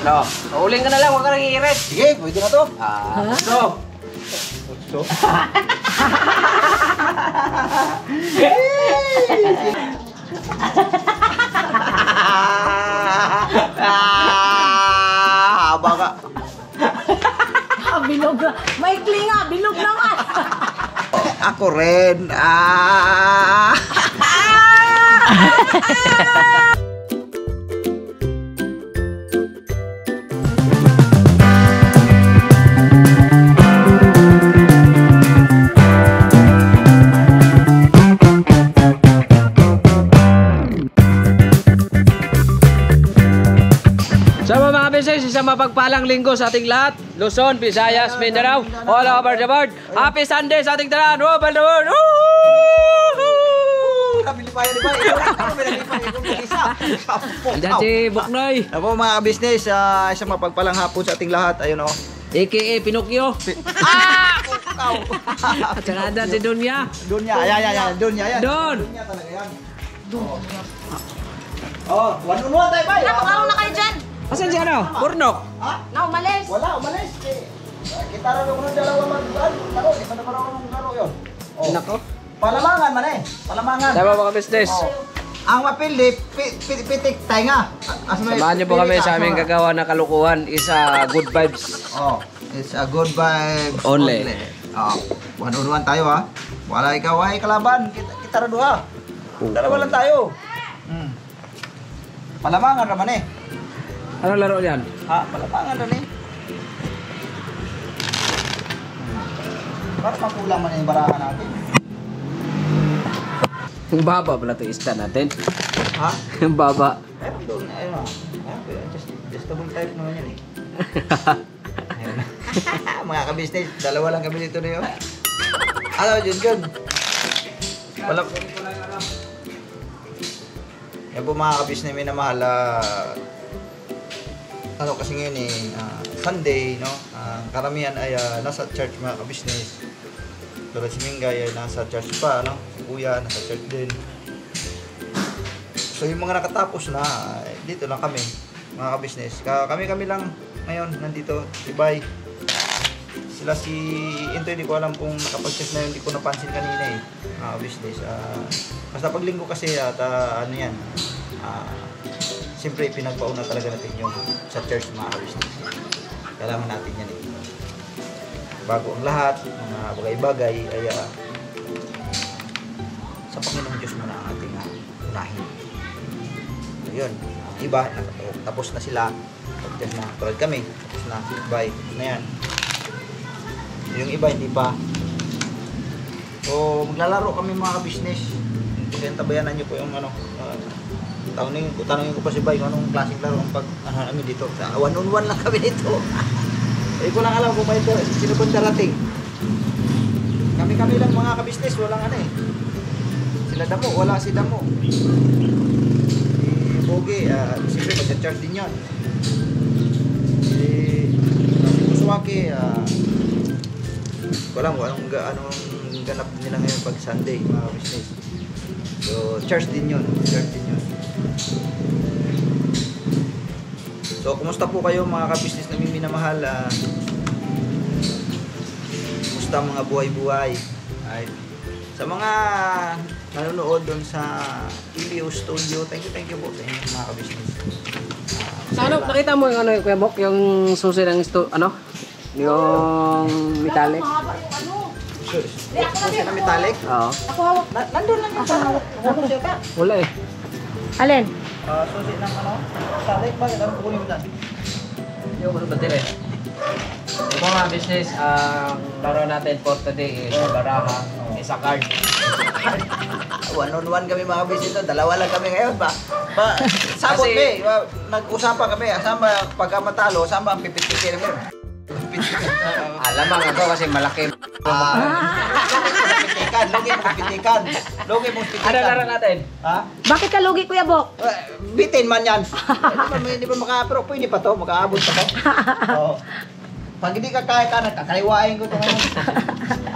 Ano? Uling ka na lang, huwag ka nang iirit. Sige, pwede na to. So. So. Haba ka. Bilog na. Maikli nga, bilog naman. Ako rin. Isang mapagpalang linggo sa ating lahat. Luzon, Visayas, Mindanao, all over the world. Happy Sunday sa ating tanan. Over the world. Andiyan si Buknoy. Ako mga business, isang mapagpalang hapon sa ating lahat. Ayun o. AKA Pinocchio. At saka andiyan si Dunya. Dunya, ayan. Dunya, ayan. Don. Dunya talaga yan. Oh, one-on-one tayo ba? Napakaraw na kayo dyan. Asan si ano? Burnok. Ha? Na, umalis. Wala, umalis. Kita rin ako ng dalawa mag-laro. Isa na parang akong laro yun. Oh. Nako. Palamangan man eh. Palamangan. Sabi mga business. Oh. Ang mapili, pitik tainga. Samahan niyo po kami sa aming gagawa na kalukuhan. Isa good vibes. Oh, it's a good vibe Only. Oh, one-on-one tayo ha. Wala ikaw ay kalaban. Kita rin duha. Dalawa lang tayo. Palamangan naman eh. Ano laro yan? Ha, palamangan rin eh. Para makulang man yung barahan natin. Yung baba pala ito ista natin. Ha? Yung baba. Ayun doon, ayun adjustable type naman yan eh. Ayun. Mga ka-business, dalawa lang kami dito na yun. Ano, Jun? Wala. Yan po mga ka-business, may namahal. Ano kasi ngayon eh, Sunday, no? Karamihan ay nasa church mga ka-business. Tulad si Mingay ay nasa church pa, no? Si Kuya, nasa church din. So yung mga nakatapos na, dito lang kami, mga ka-business. Kami lang ngayon, nandito, si Bay. Sila si Into, hindi ko alam kung nakapag-check na yun, hindi ko napansin kanina eh, mga ka-business. Basta pag linggo kasi at ano yan, siyempre pinagpauna talaga natin yung sa church mga ka-business. Kailangan natin yan eh. Bago ang lahat, mga bagay-bagay ay sa Panginoong Diyos muna ang ating unahin. Ayun, iba, tapos na sila. Tapos na, tulad kami, tapos na, bye, tapos na yan. Yung iba, hindi pa. So, maglalaro kami mga ka-business. Kaya tabayanan nyo po yung ano, tanongin ko pa si Bay kung anong klaseng laro ang pag namin dito. One-on-one lang kami dito. Hindi ko lang alam kung may sino pong darating. Kami lang mga ka-business, walang ano eh. Sila Damo, wala si Damo. Si Bogie, siyempre mag-charge din yan. Si Kuswaki, ko alam kung anong ganap nila ngayon pag Sunday, mga ka-business. So, charge din yun. So, kumusta po kayo mga ka-business na minamahal? Kumusta mga buhay-buhay? Sa mga nanonood doon sa TVO Studio, thank you po sa inyo mga ka-business. Ano, nakita mo yung ano, Kuya Bok, yung susi ng yung metallic? Susi na metallic? Oo. Ako hawak. Nandun lang yung hawak. Wala eh. Alin? Susi ng ano? Metallic? Bakit? Ano kukunin mo na? Yung ano ba dire? Ito mga business, ang laro natin for today is baraha, isa card. One-on-one kami mga business. Dalawa lang kami ngayon ba? Sabot Kasi, nag-usapan kami. Saan ba pagka matalo? Saan ba ang pipit-pitin namin? alamang ako kasi malaki. Lugi mong pitikan. Ano laro natin? Ha? Bakit ka lugi, Kuya Bok? Bitin man yan. Hindi ba pero pwede pa to, makaabot pa to. Oo. Pag hindi ka kaya ka, kakaliwain ko ito ngayon.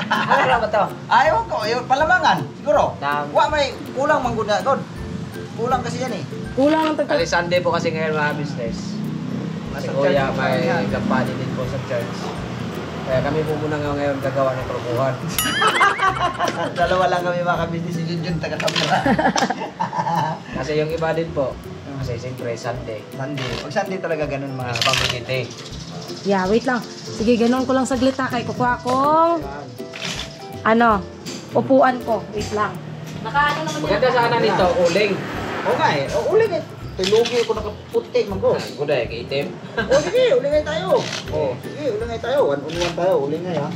Ano ba to? Ayaw ko, palamangan, siguro. Wa may kulang man guna, God. Kulang kasi yan eh. Kulang ang Kali Sunday po kasi ngayon mga business. Si Nasa Kuya church may yan. kampanya din po sa church. Kaya kami po muna ngayon gagawa ng klubuhan. Dalawa lang kami mga kabisnes, si Junjun taga-kamera. Kasi yung iba din po, kasi siyempre Sunday. Sunday. Pag Sunday talaga ganun mga Family day. Yeah, wait lang. Sige, ganun ko lang saglit ha. Kay kukuha kong, upuan ko. Wait lang. Nakaano naman Maganda sana nito, uling. Oo nga eh. O, uling eh. Tilugi ko nakaputi man ko. Kuda eh, kaitim. O sige, ulingay tayo. O, sige, ulingay tayo. One-on-one tayo. Ulingay ha.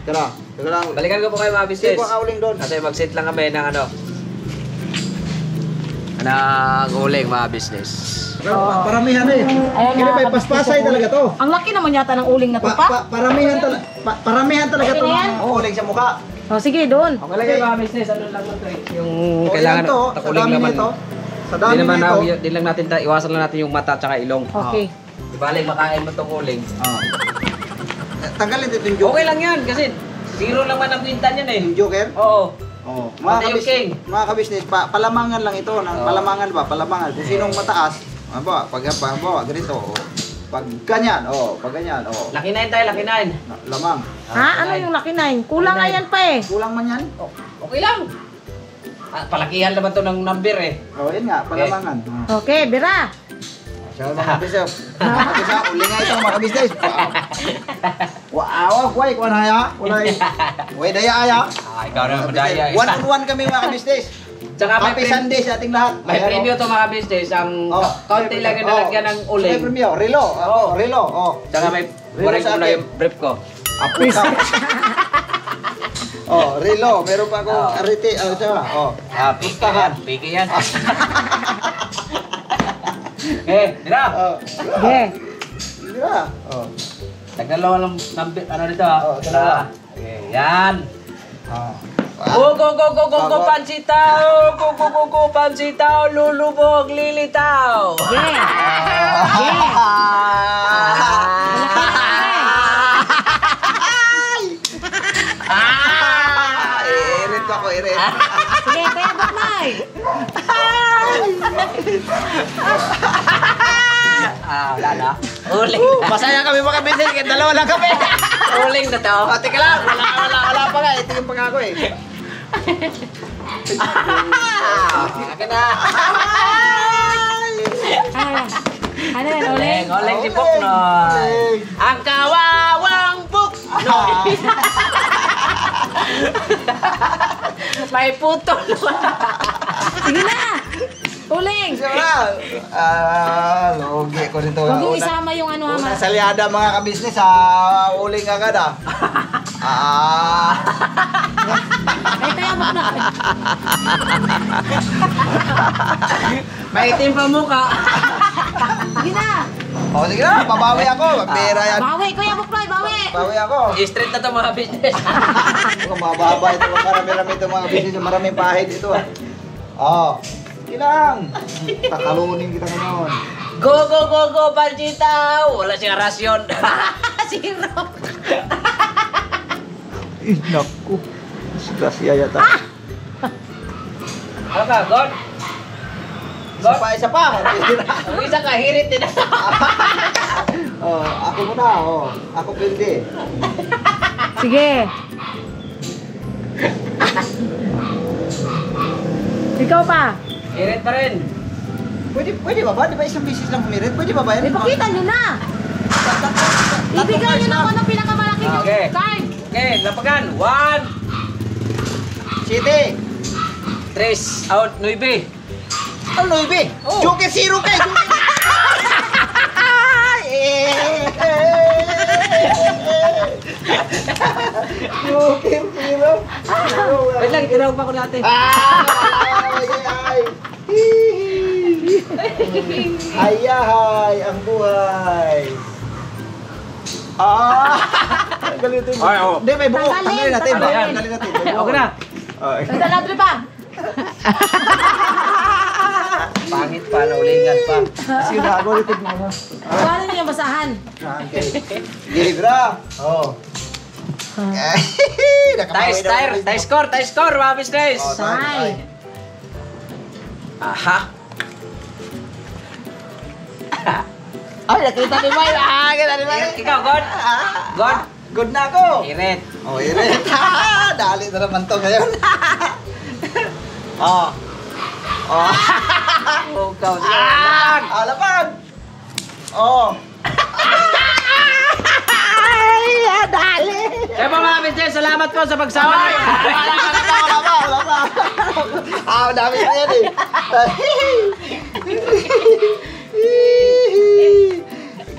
Tara, teka lang. Balikan ko po kayo mga Sige business. ko ang uling doon. Kasi mag-set lang kami ng ng uling mga business. Paramihan eh. Ayan Hindi na, may paspasay talaga to. Ang laki naman yata ng uling na to pa. Paramihan talaga Okay to. na yan? Oo, uling sa mukha. O, sige, doon. Okay lang kayo mga business, ano lang ito eh. Yung O, kailangan yan to, sa takuling dami naman. nito. Sa Di dami naman nito. di lang natin, iwasan lang natin yung mata at ilong. Okay. Di balik makain mo itong uling. Tanggalin dito yung joker. Okay lang yan kasi zero lang man ang kwintan yan eh. Yung joker. Oo. Oh, Pati yung king. mga kabisnes, palamangan lang ito, palamangan ba? Palamangan. Kung sinong mataas, pag ganito, pag ganyan, pag ganyan, Laki 9 tayo, laki 9. lamang. Ha? Ano yung laki 9? Kulang nga yan pa eh. Kulang man yan? Okay lang. Palakihan naman to ng number eh. Yun nga, palamangan. Okay, Bira. Siya mga kabisnes. Ulingay ito mga kabisnes. Wow, kuway, kuwan haya. Kuway daya haya. Ikaw na madaya. One-on-one kami mga kabisnes. Tsaka may Happy Sunday sa ating lahat. May preview to mga business. Ang konti lang yung nalagyan ng May uling. preview. Relo. Relo. Tsaka may warang ko na yung brief ko. Aprika. Relo. Meron pa akong arite. Pustahan. Piki yan. Mira. Okay. Mira. Tagdalawa lang number, dito ha. Dalawa. Okay, yan. Go, pansitaw! Go, pansitaw! Lulubog, lilitaw! Yeah. Irit ako, irit. Sige, kaya bakmay. Wala na. Uling na. Masaya kami mga business, kaya dalawa lang kami. Uling na to. Teka lang, wala pa nga. Ito yung pangako eh. Akin na. Ano yan, uling? Uling si Puknoy. Ang kawawang Puknoy. May putol. Sige na. Uling. Sige na. Logi ko dito. Huwag yung isama yung ano ha. Unang salyada mga kabisnes, uling agad ah. Eh, kaya bakmay. May itim pa mukha. Sige na. Sige na, babawi ako. Pera yan. Bawi, kuya bakmay, bawi. Bawi ako. Straight na to mga business. Mababa ito, marami-rami ito mga business, maraming pahid ito ah. Sige lang. Takalunin kita ngayon. Go, Panchita! Wala siyang rasyon. Zero. Naku. Disgrasya yata. Ano ka, God? Isa pa. Ang isa ka, hirit din. Ako muna. Ako pwede. Sige. Ikaw pa. Hirit pa rin. Pwede ba ba? Di ba isang bisis lang humirit? Pwede ba ba yan? Ipakita nyo na. Ibigay nyo na kung anong pinakamalaki yung Okay. card. Okay, lapagan. 1, City. 3, out, 9. Ano, Ibe? Oh. Joker zero ka. Joker zero. Wait lang, tinawag pa ko natin. Ayahay ang buhay. Galitin mo. Ay, oo. Hindi, may buo. Tanggalin natin. Tanggalin. Tanggalin natin. Okay na. Nagdaladri pa. Pangit pa, naulingan pa. Sige na, galitin mo. Paano nyo yung basahan? Okay. Libra. Oo. Tie score, mga business. Tay. Aha. Ay, nakita ni May. Kita ni May. Ikaw, God. God. Good na ako. Irit. Oh, irit. Dali na naman to ngayon. Oh. Oh. Oh, ikaw. Lapag. Oh. Ay, dali. Kaya mga kabisnes, salamat po sa pagsama. Wala pa. Dami na yan eh.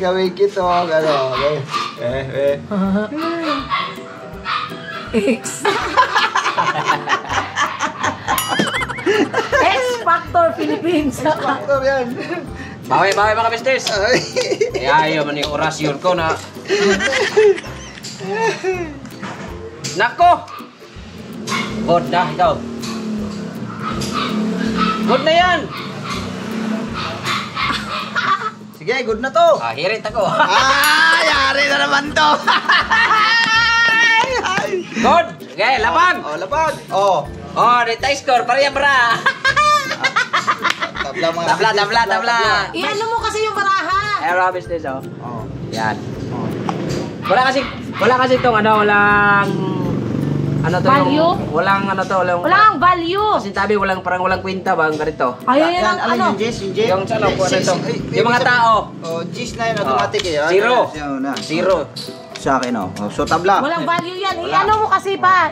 Gawin kito, ano, X. X Factor Philippines. Faktor yan. Bawi mga kabisnes. Kaya ayaw man yung orasyon ko na. Nako! God na, ikaw. Good na yan. Sige, good na to. Hirit ako. Yari na naman to. Good. Okay, lapag. Oh, lapag. Oh. Oh, dita score. Pareha bra. Tabla mga Tabla. Iano mo kasi yung baraha. Ayan mga business, oh. Oh. Yan. Wala kasi itong walang Value? Walang value. kasi tabi parang walang kwenta ba ang ganito. Ayun yan ang ano. Yung Jess, yung Jess. Yung ano po Jess, ito. Jess. Yung mga tao. Oh, Jess na yun, automatic eh. Zero. Yan na. Zero. Sa akin, oh. So, tabla. Walang value yan. Iano mo kasi ba?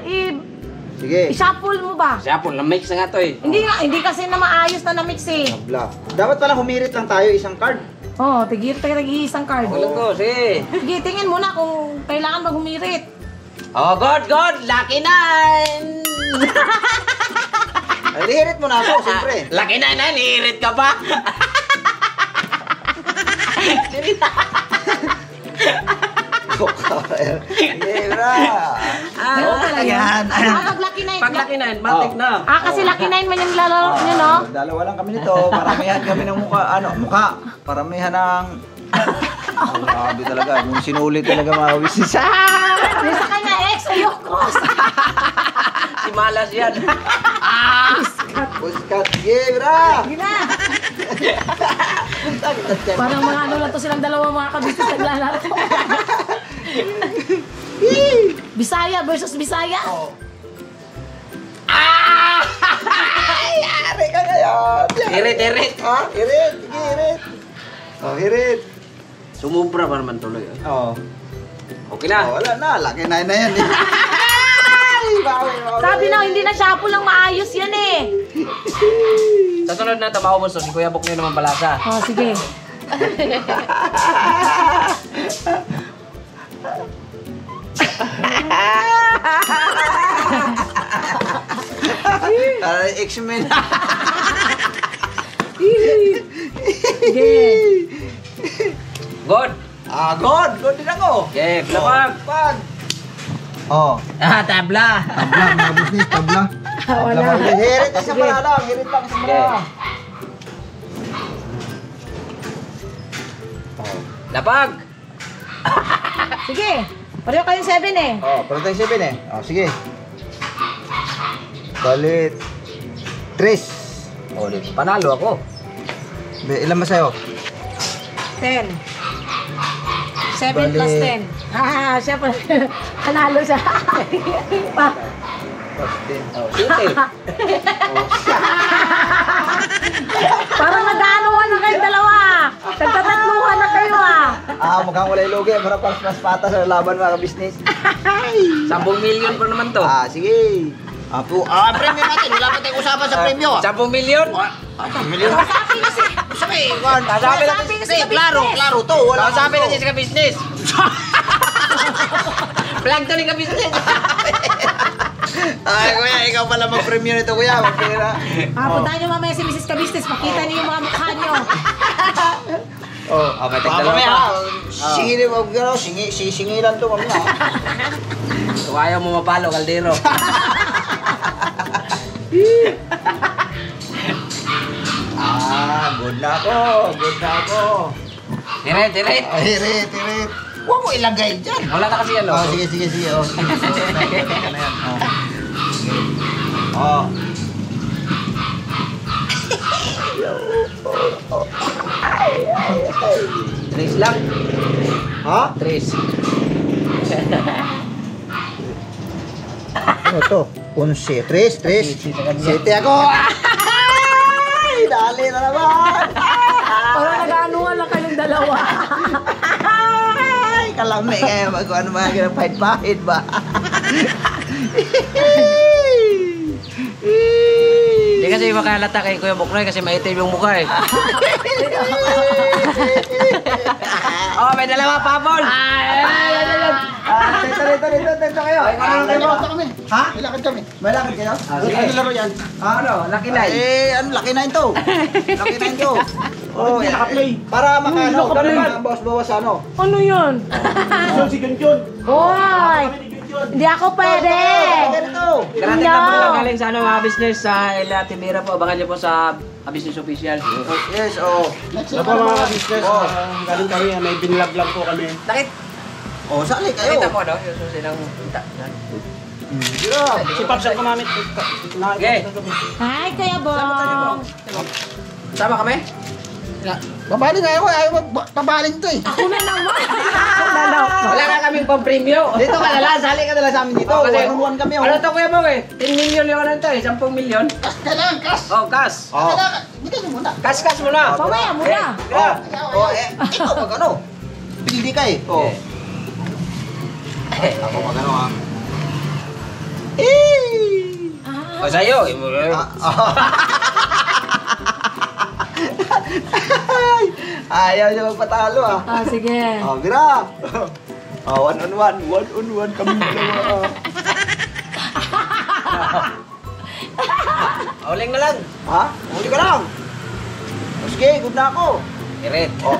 Sige. I-shuffle mo ba? Siya po, na-mix na nga to eh. Hindi kasi na maayos na na-mix eh. Tabla. Dapat pala humirit lang tayo isang card. Oh, tigil tayo isang card. Walang ko, sige. Sige, tingin muna kung kailangan ba humirit. Oh, God! Lucky 9! Ay, hirit mo na ako, siyempre. Lucky 9, nihirit ka pa. Sige, bra. Ano talaga? Yan. Pag lucky nine. Pag Lucky 9, matik na. Kasi lucky nine man yung lalaro nyo, no? Dalawa lang kami nito. Paramihan kami ng mukha. Paramihan ng... Grabe talaga. Yung sinulit talaga mga business. May sa kanya, X, ayoko. Si Malas yan. Puskat. Sige, bra. Sige na. Parang mga ano lang to silang dalawa mga kabisnes naglalaro. Bisaya versus Bisaya. Yari ka ngayon. Hirit. Ha? Hirit. Sige, hirit. Oh, hirit. Sumubra pa naman tuloy. Oh. Okay na. Wala na. Laki na yan eh. Bawi. Sabi na, hindi na shuffle lang maayos yan eh. Sa sunod na tamaho mo, so si Kuya Bok na naman palasa. Oh, sige. X-Men. Sige. Good. God. Good din ako. Okay, lapag. Pag. Oh. Tabla. Tabla, mga business, tabla. Wala. Hirit isang parada. Hirit lang isang parada. Lapag. Sige. Pareho kayong 7 eh. Oh, pero tayo 7 eh. Oh, sige. Balit. 3. Oh, dito. Panalo ako. Ilan ba sa'yo? 10. 7 Bali. plus 10. Siya pa. Panalo siya. Oh, shooter. Parang nag-aanuhan na kayong dalawa. Nagtatatluhan na kayo Mukhang wala ilugi. Para mas patas sa laban mga business. 10 million pa naman to. Sige. Premium natin. Wala pa tayong usapan sa premium. 10 million? Million? Sabi kasi. Sabi, Sabi lang Sabi kasi klaro to. Wala Sabi lang siya sa business. Plug to ni ka business. Ay, kuya, ikaw pala mag-premium nito, kuya. Magpira. Puntahan nyo mamaya si Mrs. Kabisnes. Makita niyo yung mga mukha nyo. May tagdalawa Mamaya, pa. singilan to, mamaya. Kung ayaw mo mapalo, kaldero. Good na ako. Hirit. Hirit. Huwag mo ilagay dyan. Wala na kasi yan, no? Sige. Sige na yan. Oh. Tres lang. Ha? Tres. Ano to? 11. 3. 7 ako. Ay, dali na naman. Parang nag-aanuhan lang kayong dalawa. Ay, kalami kayo. Ano mga ginapahid-pahid ba? Hindi kasi makalata kay Kuya Buknoy kasi maitim yung mukha eh. Oh, may dalawa pa, Paul! Dito kayo. Ha? May lakad kami. May lakad kayo? Sige. Ano laro yan? Ano, laki na Ano, laki na ito. Laki na ito. Oh, Hindi, naka-play. para makano, naka-play. para bawas-bawas ano. Ano yun? Yun si Junjun. Hoy! Kami ni Junjun. Hindi ako pwede! Ganito. Grabe No. na po lang galing sa ano mga business sa Ella Timira po. Abangan niyo po sa business official. Yes, oh. Next na po mga business. Galing kami, may binlog lang po kami. Oh, sali kayo. Nakita mo, no? Yung susi ng... Si Pops ang kumamit. Okay. Hi, Kuya Bong! Sama kami? Babaling nga ako, ayaw magpabaling to eh. Ako na naman! Wala nga kaming pang-premyo. Dito ka nala, sali ka nala sa amin dito. Oh, kasi- One-on-one kami. Oh. Ano to Kuya Bong eh? 10 million yung ano to eh. 10 million. Kailangan kas. Oh, cash. Oh. Hindi kayo muna. Cash mo na. Mamaya mo na! Oh, ikaw mag ano? Pildi ka eh. Oh. Ako mag ano ah. O sa'yo. Ayaw niya magpatalo ah. Ah, sige. Oh, bira. Oh, one-on-one. One-on-one kami dalawa. Uling na lang. Ha? Huli ka lang. Sige, good na ako. Irit. Oh.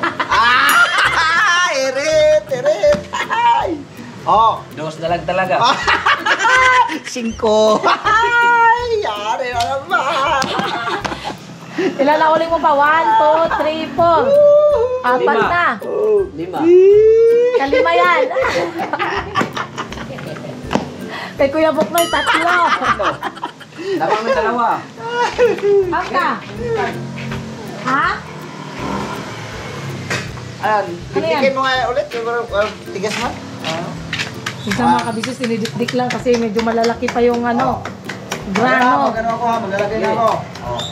Eret. Ay. Oh. Dos na lang talaga. 5. Ay, yari na naman. Ilalauling mo pa. 1, 2, 3, 4. Apat Lima. na. 5. Kalima yan. Kay Kuya Buknoy, 3. Lamang ng dalawa. Hangka. Ha? Ayan, Ano yan? titigin mo nga ulit. Tigas man. Isang mga kabisis, dinidikdik lang kasi medyo malalaki pa yung ano, grano. Mag-ano ako ha, maglalagay na ako. Oh.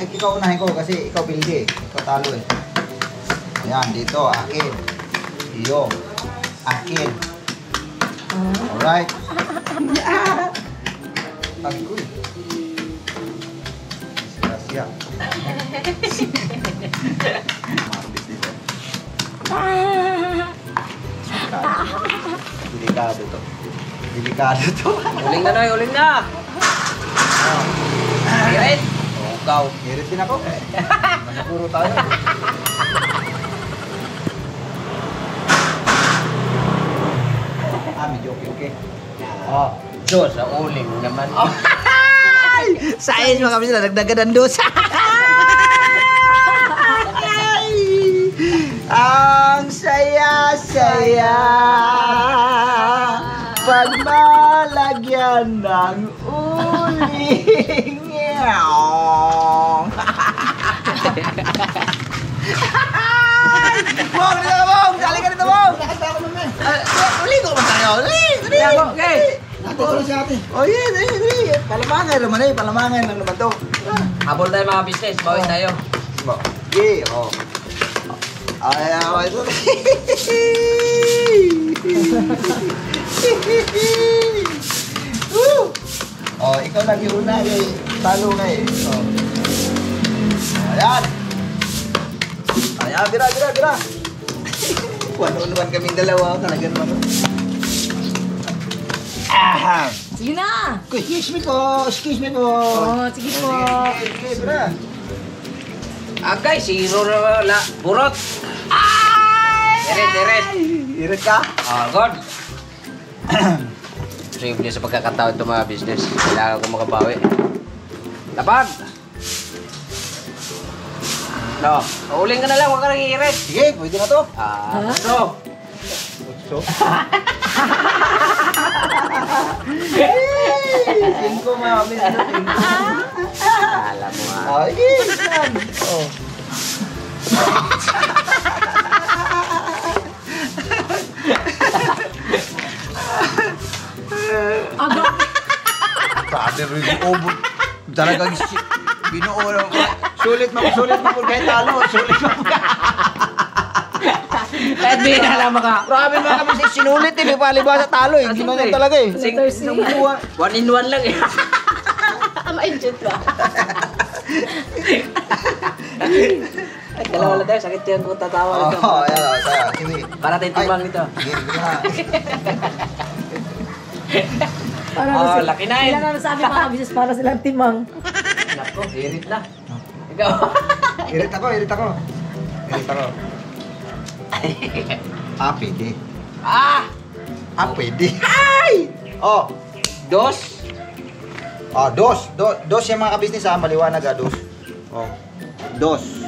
Ikaw unahin ko kasi ikaw pildi. Ikaw talo eh. Ayan, dito, akin. Iyo. Akin. Alright. Agoy. Siya. Marbis dito. Delikado to. Delikado to. Uling na Noy, uling na. Irit. Ikaw. Hirit din ako. Manapuro tayo. Medyo okay. Oh, dos ang uling naman. Science mga kami sila, nagdagadan dos. Ang saya-saya pag malagyan ng uling. Bong, dito ka Bong! Sali ka dito Bong! Uling ko ba tayo? Uling! Okay. Natutulog si ate. Oh, yeah. Palamangan naman eh. Palamangan lang naman to. Habol tayo mga business, bawi tayo. Okay, oh. Ay, ito. Oh, ikaw lagi una eh. Talo nga eh. Oh. Ayan. Ayan, bira. One-on-one kaming dalawa. Talaga naman. Aham. Sige na. Excuse me po. Oh, sige po. Sige, bira. Agay, zero na wala. Burot. Irit. Irit ka? Ah, God. Posible sa pagkakataon ito mga business. Kailangan ko makabawi. Lapag! No, uling ka na lang, huwag ka nang iirit. Sige, pwede na to. So. Cinco, mami. Alam mo ha. Ay, yan. Oh. Grabe, ubod. Talagang binuo. Sulit mo kahit talo. Sulit mo. Kahit di na alam ka. Grabe mga kabisnes, sinulit eh. May palibasa talo eh. Ginawa niya talaga eh. One in one lang eh. Ma-inject ba? Ay, dalawa lang tayo. Sakit yan kung tatawa ito. Oo, ayan. Sige. Para tayong timbang nito. Para Oh, laki na yun. Ilan na sabi mga kabisnes para silang timang. Nako, hirit na. Ikaw. Irit ako. Pwede. Pwede. Ay! Oh, Dos. dos yung mga kabisnes ha, maliwanag ha, dos. Oh, dos.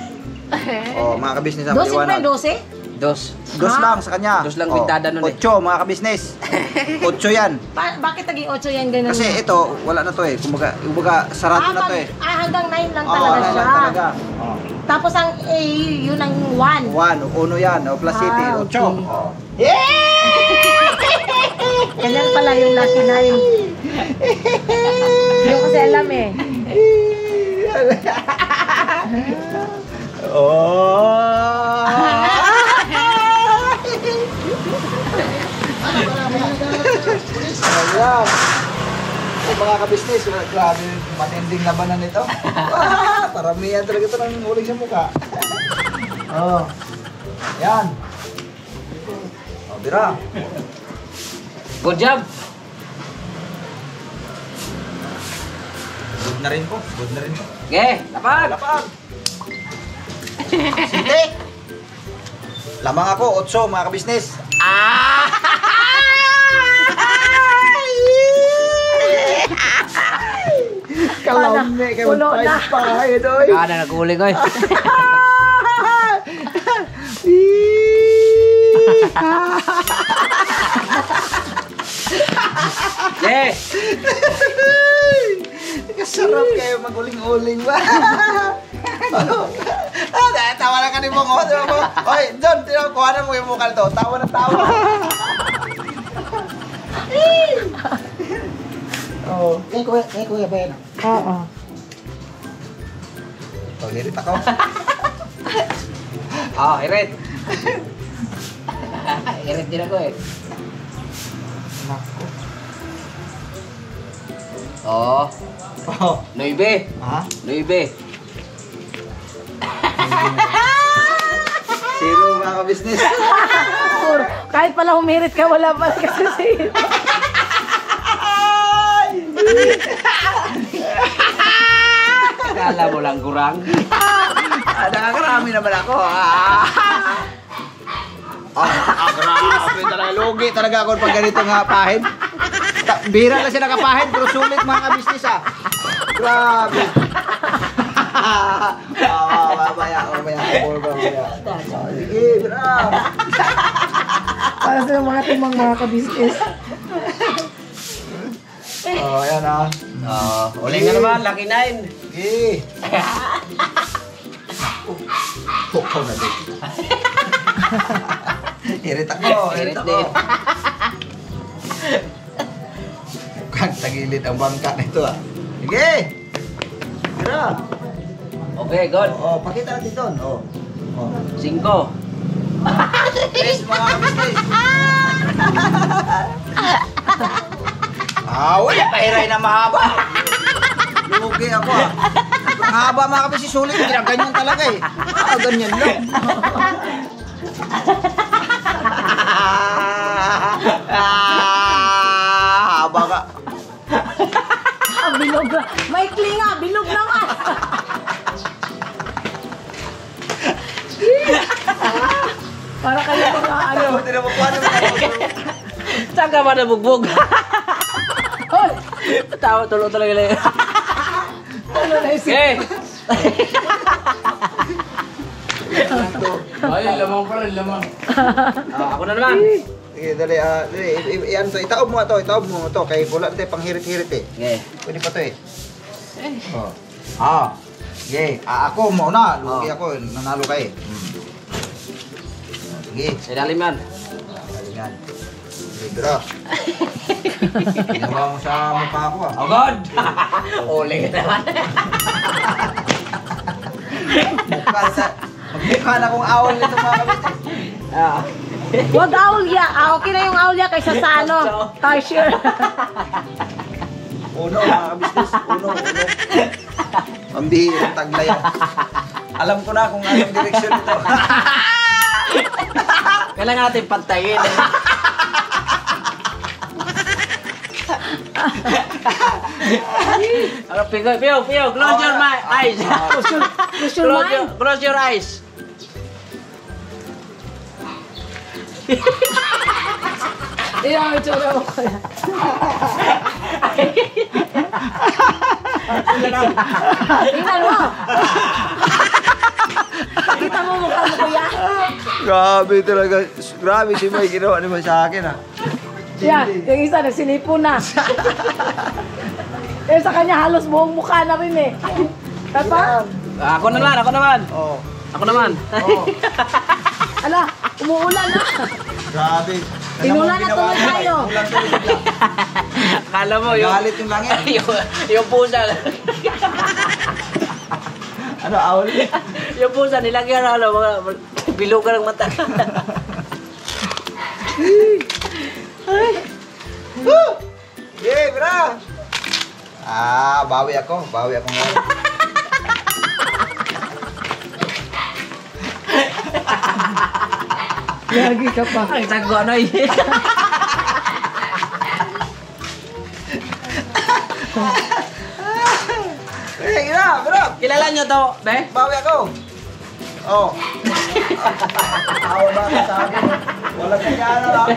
Oh, mga kabisnes ha, 12 pa maliwanag. 12? Dos. Dos lang sa kanya. Dos lang pintada nun eh. 8 mga kabisnes. 8 yan. Bakit naging 8 yan ganun? Kasi ito, wala na to eh. Kumbaga sarado na to eh. Hanggang 9 lang Oo, talaga wala siya. lang talaga. Oh. Tapos ang A, yun ang 1. 1, uno yan. O, plus city, 8. okay. Oh. Ganyan pala yung lucky 9. Yung kasi alam eh. Oh! Ayan. Mga kabisnes, grabe, matinding labanan nito. Paramihan talaga ito ng uling sa mukha. Oh. Yan. Oh, bira. Good job. Good na rin po. Okay, lapag. Lapag. Sinte. Lamang ako, 8 mga kabisnes. Kalame kay Puno na. pa ito. Kada nagkuling ko eh. Yeah. Kasarap kayo maguling-uling ba? Tawa na ka ni Mong. Hoy, John, kuhanan mo yung mukha nito. Tawa na tawa. Oh, kuya ba yan? Oo. Oh, hirit ako. Oh, hirit. Hirit din ako eh. Nako. Oh, Oh, 9. ha? 9. Zero mga ka-business. Kahit pala humirit ka, wala pa kasi. Kala mo lang kurang. Nakakarami naman ako. Grabe talaga. Lugi talaga ako pag ganito nga pahid. Bira lang siya nakapahid pero sulit mga ka-business ah. Grabe. Mamaya. Sige, bra. Para sa mga timang mga kabisnes. Oh, ayan ah. Oh, uling na naman, lucky 9. Sige. Pukaw na din. Hirit ako. Hirit din. Mukhang tagilid ang bangka nito ah. Sige. Tira. Okay, good. Oh, pakita natin doon. Oh. 5. Yes, mga kabisnes. Wala pahiray na mahaba. Lugi ako ah. Ang haba mga kabisnes, sulit. Ganyan talaga eh. Ganyan lang. Haba ka. Bilog na. Maikli nga, bilog na nga. Para kayo mga ano. Buti na makuha naman ako. Saan ka ba nabugbog? Hoy! Tawa, tulo talaga lang. Ano na isip? Okay. Ay, lamang pa rin, lamang. Ako na naman. Sige, dali. Yan to. Itaob mo to. Kay wala tayo pang hirit-hirit eh. Okay. Pwede pa to eh. Oh. Sige. Ako muna. Lugi ako. Nanalo ka eh. Sige. Sa ilalim yan. Yan. Libra. Ginawa mo sa mukha ko ah. Oh God! Uli ka naman. Magmukha na kong awal nito mga kabisnes. Ah. Huwag aulya. Okay na yung aulya kaysa sa ano. Cashier. Uno mga kabisnes. Uno. Ang bihirang taglay. Alam ko na kung anong direksyon ito. Kailangan natin pantayin. Ano, Pio, close your eyes. Close your eyes. Iyan, itsura mo kaya. Tingnan mo. Kita mo mukha mo kuya. Grabe talaga. Grabe si May ginawa naman sa akin ah. Yan, yung isa nagsinipo na. Eh sa kanya halos buong mukha na rin eh. Tapa? Ako naman. Oo. Ako naman. Oo. Ala, umuulan na. Grabe. Tinulan na tuloy tayo. Ulan tuloy bigla. Akala mo yung... Galit yung langit. yung pusa. Ano, awal? Yung pusa, nilagyan na mga bilugan ng mata. Yeah, bra! Bawi ako ngayon. Lagi ka pa. Ang sagwa na yun. Eh, bro! Kilala nyo to, be? Bawi ako! Oh. Awa ba ka sa akin? Walang kanya na lang.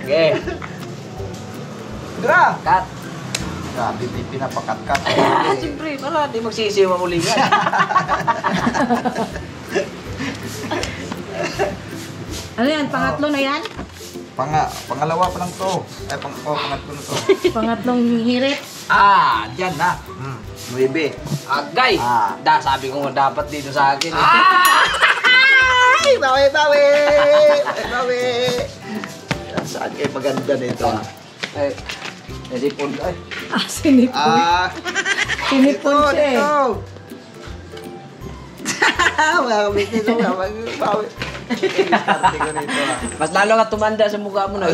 Okay. Bra! Cut. Grabe, pinapakat-kat. Siyempre, para di magsisiwa muli yan. Ano yan, pangatlo na yan? Pangalawa pa lang to. Pangatlo na to. Pangatlong hirit. Diyan na. 9. Agay! Ah. Sabi ko nga dapat dito sa akin. Ay! Bawi! Saan kayo maganda nito? Sipon. Ay. Sinipon. Sinipon siya eh. Mga kabisnes ko nga, bawi. Diskarte ko rito Mas lalo ka tumanda sa mukha mo na.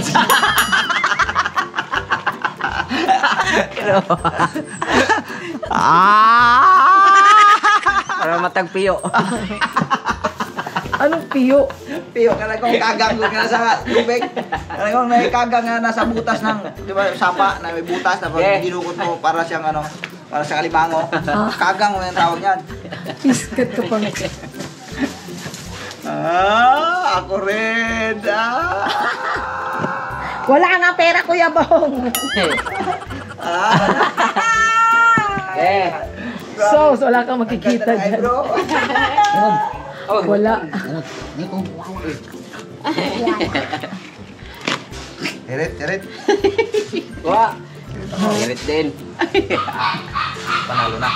Para matagpiyo. Anong piyo? Piyo, kung kagang ko na sa tubig. Kung naikagang nga nasa butas ng, di ba, sapa na may butas na pag dinukot mo para siyang para sa kalimango. Kagang mo yung tawag niyan. Piskat ka pa. Ako rin. Wala nga pera, Kuya Bong. So, wala kang makikita dyan. Bro. Wala. Hirit. Wah. Hirit din. Panalo na.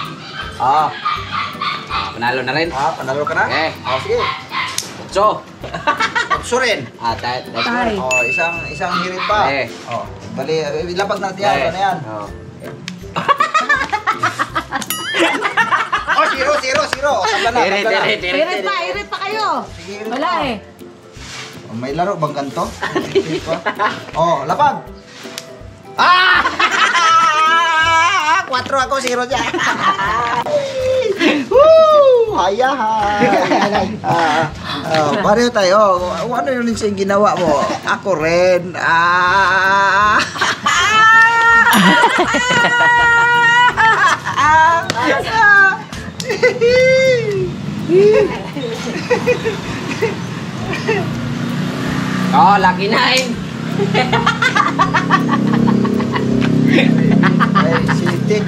Panalo na rin. Panalo ka na? Okay. Sige. So. Otso rin. Tay. Isang hirit pa. Bali, ilapag natin yan. Ano yan? Zero. Tabla na. Hirit pa kayo. Sige, Wala eh. May laro bang ganito? Lapag. 4 ako, 0 dyan. Hayahay. Pareho tayo. Ano yun yung ginawa mo? Ako rin. Lucky 9. Ay, sitik.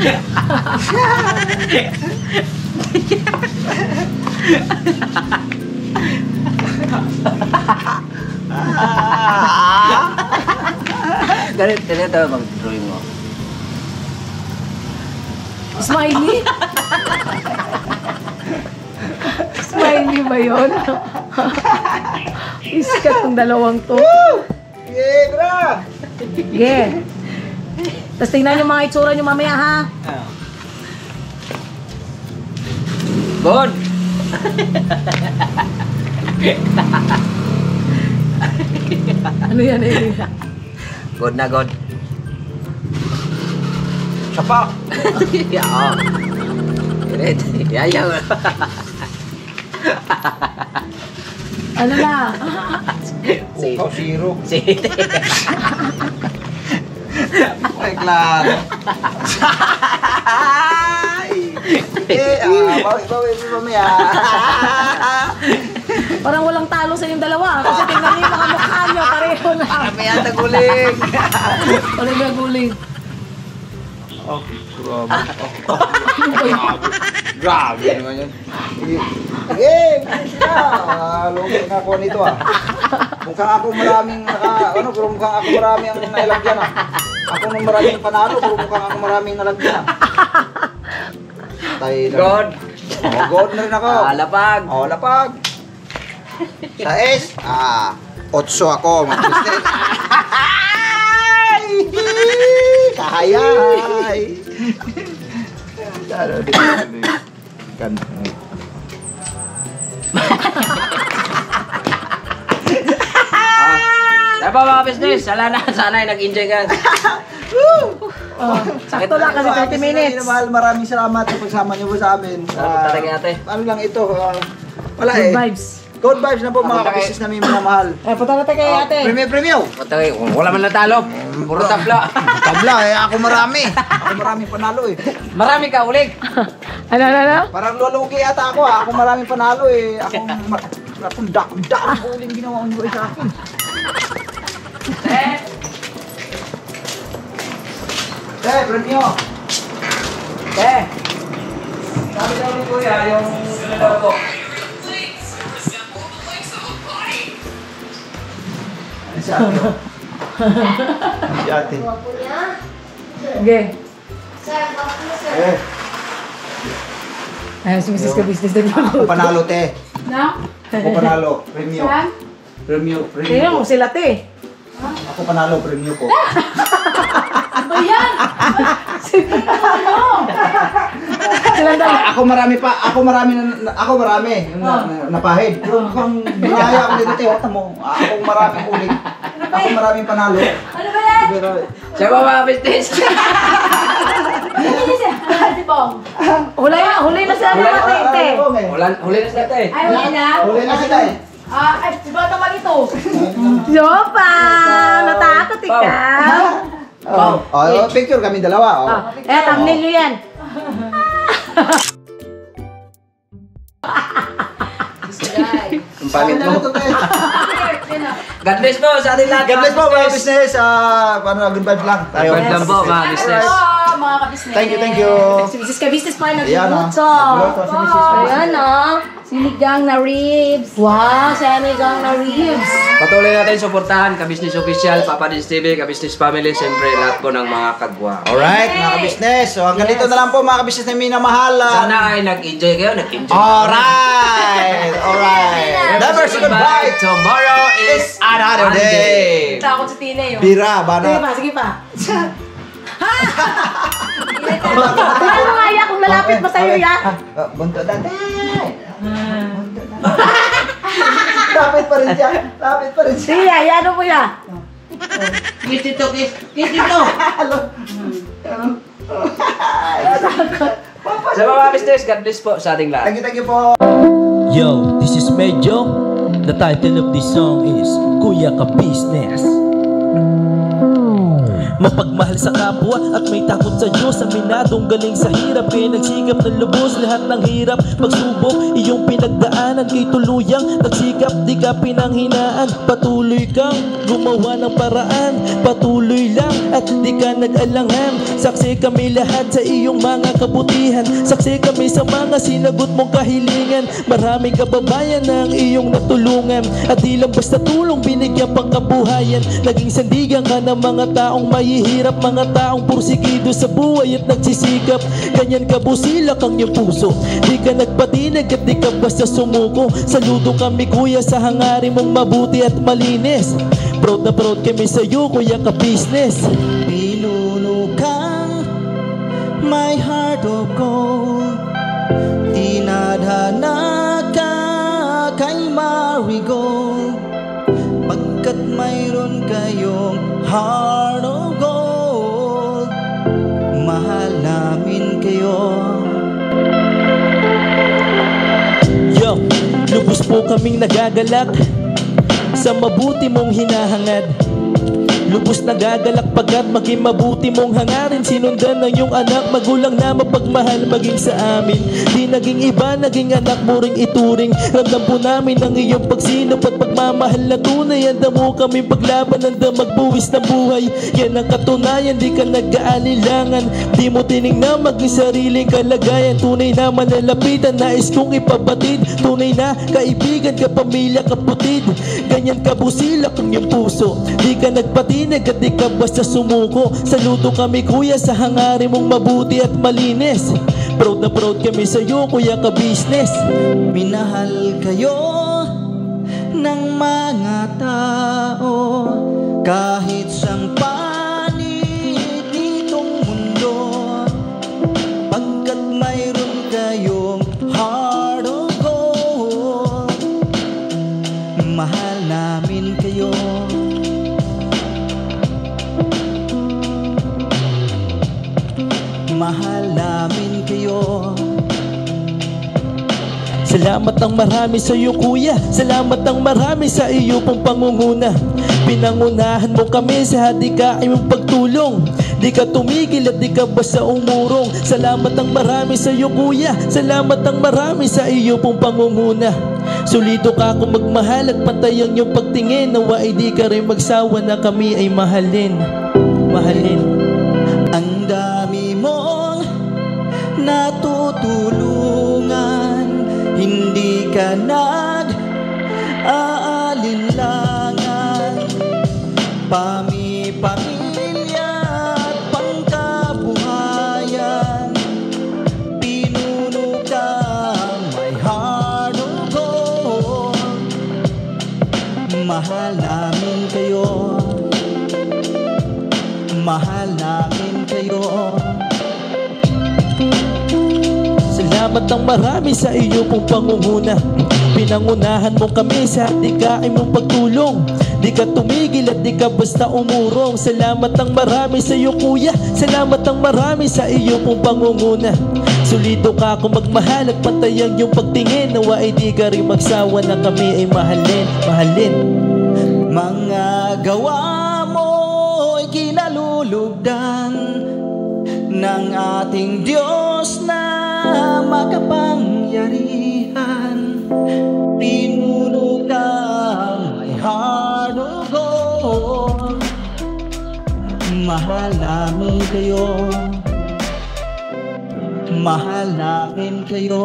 Ganito mag-drawing mo. Smiley. Smiley ba yun? Iskat ng dalawang to. Yeah, bra! Yeah. Tapos tingnan yung mga itsura nyo mamaya ha. Good. Ano yan eh? Good na good. Siya pa! Oo. Red. Yayaw. Ano na? Ikaw, zero. Sete. Ay, klaro. Bawi mamaya. Parang walang talo sa inyong dalawa. Kasi tingnan niyo yung mga mukha nyo. Pareho na. May ata guling. Pareho na guling. Oh, grabe naman yun. Eh, lugay na ako nito ah. Mukhang ako maraming pero mukhang ako maraming ang nailagyan ah. Ako nung maraming panalo, pero mukhang ako maraming nalagyan ah. God. Oh, God na rin ako. Lapag. Oh, lapag. Sa S, 8 ako. Mag-business. Kahayay! Ganda. Ano pa mga business? Sana ay nag-enjoy ka. Sakto lang kasi 30 minutes. Mahal, maraming salamat sa pagsama niyo po sa amin. Talaga ate. Ano lang ito? Wala Good eh. vibes. Good vibes na po mga kabisis namin minamahal. Punta natin kay ate. Premium! Patay, wala man natalo. Puro tabla. Tabla eh, ako marami. Ako maraming panalo eh. Marami ka ulit. Ano? Parang lulugi ata ako Ako maraming panalo eh. Akong dak uling ginawa ko sa akin. Premium! Sabi daw ni Kuya, yung nalaw ko. Si ate. Si ate. Okay. Ayun, si Mrs. Ka-Business na Ako panalo, te. Na? Ako panalo. Premium. Premium. Tingnan mo sila te. Ako panalo, premium ko. Ano yan? Silang dalawa. Ako marami napahid. Pero kung binaya ako dito, te, wata mo. Ako maraming ulit. Ako maraming panalo. Ano ba yan? Pero, Siya ba mga business? Huli na sila ng ate. Huli na siya ate. Ay, huli na? huli na sila eh. Ay, si Bata man ito. Jopa! Natakot ikaw. Picture kami dalawa. Thumbnail nyo yan. Ang pangit mo. God bless po sa ating lahat. God bless po mga business. Good vibes lang. Tayo. Good lang po mga business. Mga ka-business. Thank you. Si Mrs. Ka-Business pa yung Ayan, nagluto. nagluto si Mrs. Ayan sinigang na ribs. Wow, sinigang na ribs. Patuloy natin suportahan Ka-Business Official, Papa Dins TV, Ka-Business Family, siyempre lahat po ng mga kagwa. Alright, mga ka-business. So, hanggang dito na lang po mga ka-business na minamahal. Sana ay nag-enjoy kayo, nag-enjoy. Alright. Never say goodbye. Tomorrow is Another day. Takot sa tina yun. Bira, banat. Sige pa. Tingnan mo nga ya kung lalapit pa sa'yo ya. Bunto dati. Lapit pa rin siya. Sige ya, ano mo ya? Kiss ito. Sa mga business, God bless po sa ating lahat. Thank you po. Yo, this is Medyo. The title of this song is Kuya Ka-Business. Mapagmahal sa kapwa at may takot sa Diyos. Aminadong galing sa hirap, kaya nagsikap na lubos lahat ng hirap. Pagsubok, iyong pinagdaanan, kay tuluyang nagsikap, di ka pinanghinaan. Patuloy kang gumawa ng paraan, patuloy lang at di ka nag-alangan. Saksi kami lahat sa iyong mga kabutihan. Saksi kami sa mga sinagot mong kahilingan. Maraming kababayan na ang iyong natulungan, at di lang basta tulong, binigyan pang kabuhayan. Naging sandigan ka ng mga taong mahihirap, mga taong pursigido sa buhay at nagsisikap. Ganyan ka busilak ang iyong puso, di ka nagpatinag at di ka basta sumuko. Saludo kami kuya sa hangarin mong mabuti at malinis. Proud na proud kami sa'yo kuya ka business. Pinuno kang my heart of gold, tinadhana ka kay marigold. Pagkat mayroon kayong heart of gold, mahal namin kayo. Yo, lubos po kaming nagagalak sa mabuti mong hinahangad. Lubos nagagalak pagkat maging mabuti mong hangarin. Sinundan ng iyong anak, magulang na mapagmahal maging sa amin. Di naging iba, naging anak mo ring ituring. Ramdam po namin ang iyong pagsinop at pagmamahal na tunay. Handa mo kami paglaban, handa magbuwis ng buhay. Yan ang katunayan, di ka nag-aalilangan. Di mo tinignan maging sariling kalagayan. Tunay na manalapitan, nais kong ipabatid. Tunay na kaibigan, kapamilya, kaputid. Ganyan kabusilak ang iyong puso, di ka nagpatinag at di ka basta sumuko. Saludo kami kuya sa hangarin mong mabuti at malinis. Proud na proud kami sa'yo kuya ka business. Minahal kayo ng mga tao kahit sang panig nitong mundo. Pagkat mayroon kayong heart of gold, mahal namin kayo. Mahal namin kayo. Salamat ng marami sa iyo kuya, salamat ng marami sa iyo pong pangunguna. Pinangunahan mo kami sa hadikain mong pagtulong. Di ka tumigil at di ka basta umurong. Salamat ng marami sa iyo kuya, salamat ng marami sa iyo pong pangunguna. Solido ka kung magmahal at pantay ang iyong pagtingin. Nawa ay di ka rin magsawa na kami ay mahalin. Mahalin. Ang dami mong natutulungan, hindi ka nag-aalinlangan. Pamilya at pangkabuhayan, pinuno kang may heart of gold. Mahal namin kayo, mahal namin kayo. Salamat ng marami sa iyo pong pangunguna. Pinangunahan mo kami sa hadikain mong pagtulong. Di ka tumigil at di ka basta umurong. Salamat ng marami sa iyo kuya, salamat ng marami sa iyo pong pangunguna. Solido ka kung magmahal at pantay ang iyong pagtingin. Nawa ay di ka rin magsawa na kami ay mahalin. Mahalin. Mga gawa mo'y kinalulugdan ng ating Diyos na makapangyarihan. Pinuno kang may heart of gold. Mahal namin kayo, mahal namin kayo.